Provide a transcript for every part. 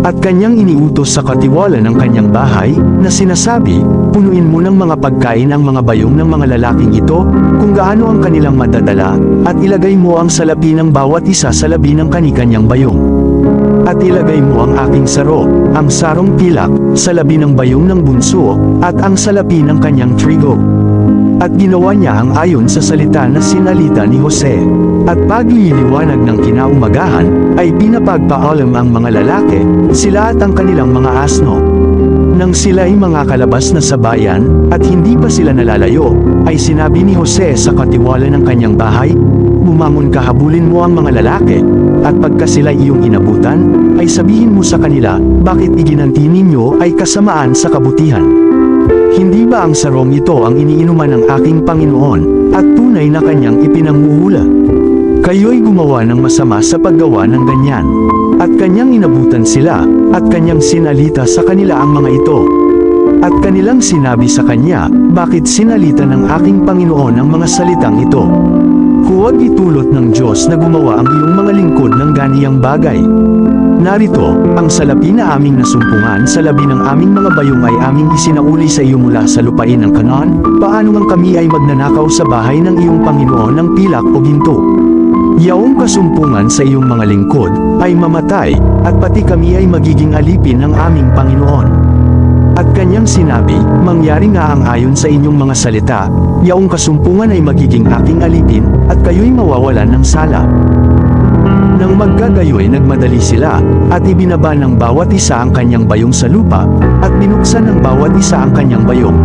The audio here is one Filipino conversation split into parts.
At kanyang iniutos sa katiwala ng kanyang bahay, na sinasabi, punuin mo ng mga pagkain ang mga bayong ng mga lalaking ito, kung gaano ang kanilang madadala, at ilagay mo ang salapi ng bawat isa sa labi ng kanikanyang bayong. At ilagay mo ang aking saro, ang sarong pilak, sa labi ng bayong ng bunso, at ang salapi ng kanyang trigo. At ginawa niya ang ayon sa salita na sinalita ni Jose. At pagliliwanag ng kinaumagahan, ay pinapagpaalam ang mga lalaki, sila at ang kanilang mga asno. Nang sila ay mga kalabas na sa bayan, at hindi pa sila nalalayo, ay sinabi ni Jose sa katiwala ng kanyang bahay, bumangon ka, habulin mo ang mga lalaki, at pagka sila iyong inabutan, ay sabihin mo sa kanila, bakit iginanti ninyo ay kasamaan sa kabutihan? Hindi ba ang sarong ito ang iniinuman ng aking Panginoon, at tunay na kanyang ipinanguhula? Kayo'y gumawa ng masama sa paggawa ng ganyan. At kanyang inabutan sila, at kanyang sinalita sa kanila ang mga ito. At kanilang sinabi sa kanya, bakit sinalita ng aking Panginoon ang mga salitang ito? Huwag itulot ng Diyos na gumawa ang iyong mga lingkod ng ganiyang bagay. Narito, ang salapi na aming nasumpungan sa labi ng aming mga bayong ay aming isinauli sa iyo mula sa lupain ng Kanaan, paano man kami ay magnanakaw sa bahay ng iyong Panginoon ng pilak o ginto. Yaong kasumpungan sa iyong mga lingkod, ay mamatay, at pati kami ay magiging alipin ng aming Panginoon. At kanyang sinabi, mangyari nga ang ayon sa inyong mga salita, yaong kasumpungan ay magiging aking alipin, at kayo'y mawawalan ng sala. Nang magkagayoy nagmadali sila, at ibinaba ng bawat isa ang kanyang bayong sa lupa, at binuksan ng bawat isa ang kanyang bayong.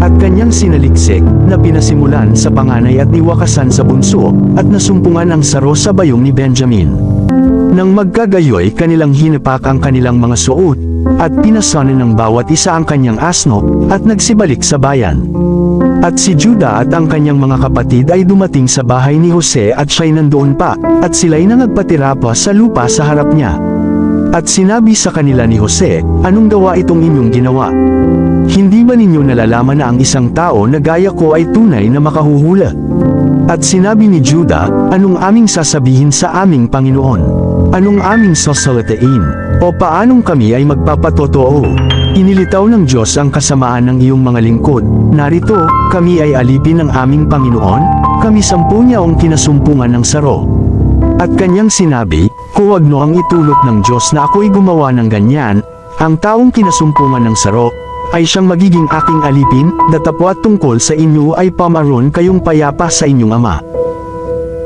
At kanyang sinaliksik, na pinasimulan sa panganay at niwakasan sa bunso, at nasumpungan ang saro sa bayong ni Benjamin. Nang magkagayoy kanilang hinapak ang kanilang mga suot, at pinasanin ng bawat isa ang kanyang asno, at nagsibalik sa bayan. At si Juda at ang kanyang mga kapatid ay dumating sa bahay ni Jose at siya'y nandoon pa, at sila'y nangagpatira pa sa lupa sa harap niya. At sinabi sa kanila ni Jose, anong gawa itong inyong ginawa? Hindi ba ninyo nalalaman na ang isang tao na gaya ko ay tunay na makahuhula? At sinabi ni Juda, anong aming sasabihin sa aming Panginoon? Anong aming sasalitain? O paanong kami ay magpapatotoo? Inilitaw ng Diyos ang kasamaan ng iyong mga lingkod. Narito, kami ay alipin ng aming Panginoon, kami 10 niyaong kinasumpungan ng saro. At kanyang sinabi, huwag no ang itulot ng Diyos na ako'y gumawa ng ganyan, ang taong kinasumpungan ng saro, ay siyang magiging aking alipin, datapwat tungkol sa inyo ay pamaroon kayong payapa sa inyong ama.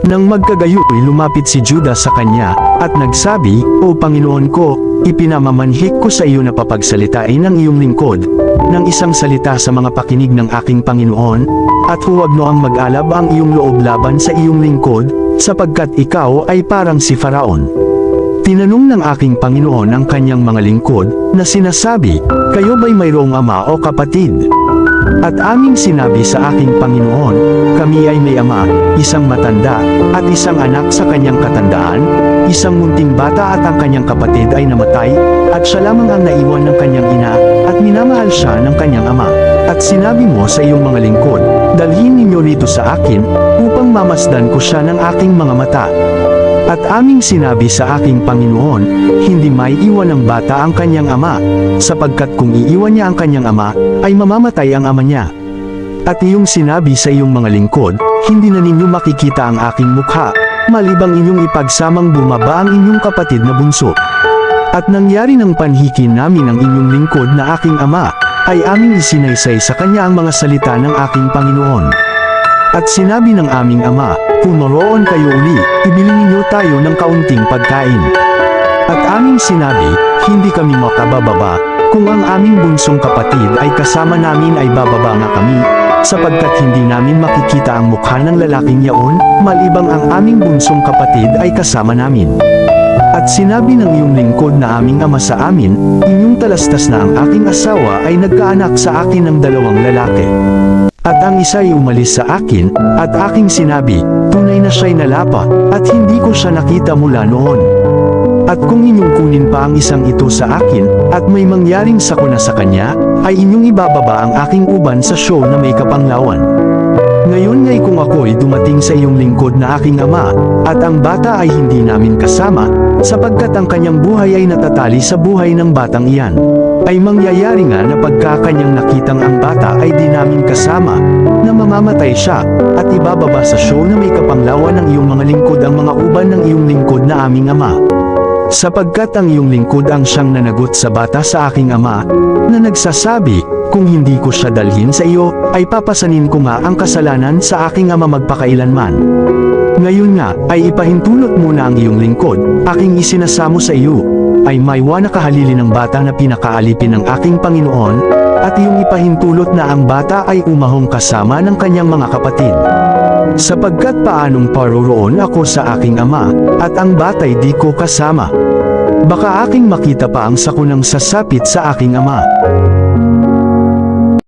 Nang magkagayoy lumapit si Juda sa kanya, at nagsabi, O Panginoon ko, ipinamamanhik ko sa iyo na papagsalitain ang iyong lingkod, ng isang salita sa mga pakinig ng aking Panginoon, at huwag no ang mag-alab ang iyong loob laban sa iyong lingkod, sapagkat ikaw ay parang si Faraon. Tinanong ng aking Panginoon ang kanyang mga lingkod, na sinasabi, kayo ba'y mayroong ama o kapatid? At aming sinabi sa aking Panginoon, kami ay may ama, isang matanda, at isang anak sa kanyang katandaan, isang munting bata at ang kanyang kapatid ay namatay, at siya lamang ang naiwan ng kanyang ina, at minamahal siya ng kanyang ama. At sinabi mo sa iyong mga lingkod, dalhin ninyo rito sa akin, upang mamasdan ko siya ng aking mga mata. At aming sinabi sa aking Panginoon, hindi maiiwan ng bata ang kanyang ama, sapagkat kung iiwan niya ang kanyang ama, ay mamamatay ang ama niya. At iyong sinabi sa iyong mga lingkod, hindi na ninyo makikita ang aking mukha, malibang inyong ipagsamang bumaba ang inyong kapatid na bunso. At nangyari ng panhikin namin ang inyong lingkod na aking ama, ay aming isinaysay sa kanya ang mga salita ng aking Panginoon. At sinabi ng aming ama, kung maroon kayo uli, ibili ninyo tayo ng kaunting pagkain. At aming sinabi, hindi kami makabababa, kung ang aming bunsong kapatid ay kasama namin ay bababa nga kami, sapagkat hindi namin makikita ang mukha ng lalaking yaon, malibang ang aming bunsong kapatid ay kasama namin. At sinabi ng iyong lingkod na aming ama sa amin, inyong talastas na ang aking asawa ay nagkaanak sa akin ng 2 lalaki. At ang isa ay umalis sa akin, at aking sinabi, tunay na siya'y nalapa, at hindi ko siya nakita mula noon. At kung inyong kunin pa ang isang ito sa akin, at may mangyaring sakuna sa kanya, ay inyong ibababa ang aking uban sa show na may kapanglawan. Ngayon ngay kung ako'y dumating sa iyong lingkod na aking ama, at ang bata ay hindi namin kasama, sapagkat ang kanyang buhay ay natatali sa buhay ng batang iyan, ay mangyayari nga na pagka kanyang nakitang ang bata ay di namin kasama, na mamamatay siya, at ibababa sa show na may kapanglawan ng iyong mga lingkod ang mga uban ng iyong lingkod na aming ama. Sapagkat ang iyong lingkod ang siyang nanagot sa bata sa aking ama, na nagsasabi, kung hindi ko siya dalhin sa iyo, ay papasanin ko nga ang kasalanan sa aking ama magpakailanman. Ngayon nga, ay ipahintulot mo na ang iyong lingkod, aking isinasamo sa iyo, ay maywa na kahalili ng bata na pinakaalipin ng aking Panginoon, at iyong ipahintulot na ang bata ay umahong kasama ng kanyang mga kapatid. Sapagkat paanong paroroon ako sa aking ama, at ang bata'y di ko kasama. Baka aking makita pa ang sakunang sasapit sa aking ama.